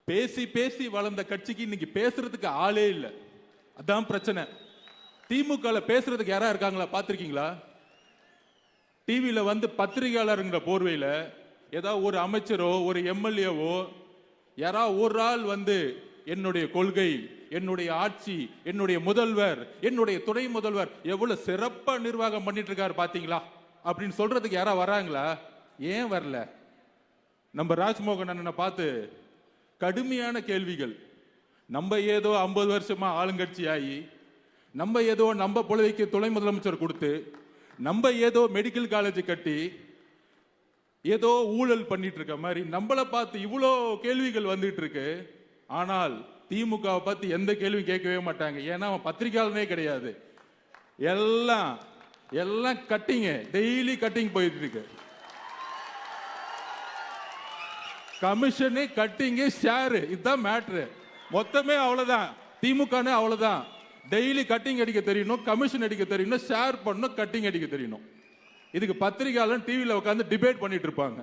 பேசி பேசி வளர்ந்த கட்சிக்கு இன்னைக்கு பேசுறதுக்கு ஆளே இல்லை. அதான் பிரச்சனை. திமுக பேசுறதுக்கு யாரா இருக்காங்களா பாத்திருக்கீங்களா? டிவியில வந்து பத்திரிகையாளருங்கிற போர்வையில ஏதாவது ஒரு அமைச்சரோ ஒரு எம்எல்ஏவோ யாராவது ஒரு ஆள் வந்து என்னுடைய கொள்கை, என்னுடைய ஆட்சி, என்னுடைய முதல்வர், என்னுடைய துணை முதல்வர் எவ்வளவு சிறப்பா நிர்வாகம் பண்ணிட்டு இருக்காரு பாத்தீங்களா அப்படின்னு சொல்றதுக்கு யாரா வராங்களா? ஏன் வரல? நம்ம ராஜ்மோகன் அண்ணனை பார்த்து கடுமையான கேள்விகள். நம்ம ஏதோ 50 வருஷமா ஆளுங்கட்சி ஆகி, நம்ம ஏதோ நம்ம புலவைக்கு துணை முதலமைச்சர் கொடுத்து, நம்ம ஏதோ மெடிக்கல் காலேஜ் கட்டி ஏதோ ஊழல் பண்ணிட்டு இருக்க மாதிரி நம்மளை பார்த்து இவ்வளோ கேள்விகள் வந்துட்டு இருக்கு. ஆனால் திமுகவை பத்தி எந்த கேள்வியும் கேட்கவே மாட்டாங்க. ஏன்னா அவன் பத்திரிகையாளனே கிடையாது. எல்லாம் எல்லாம் கட்டிங்க, டெய்லி கட்டிங் போயிட்டு இருக்கு. கமிஷனு, கட்டிங்கு, ஷேரு, இதுதான் மேட்ரு. மொத்தமே அவ்வளவுதான். திமுகனே அவ்வளவுதான். டெய்லி கட்டிங் அடிக்க தெரியணும், கமிஷன் அடிக்க தெரியணும், ஷேர் பண்ணணும், கட்டிங் அடிக்க தெரியணும். இதுக்கு பத்திரிகையாளர் டிவியில் உட்காந்து டிபேட் பண்ணிட்டு இருப்பாங்க.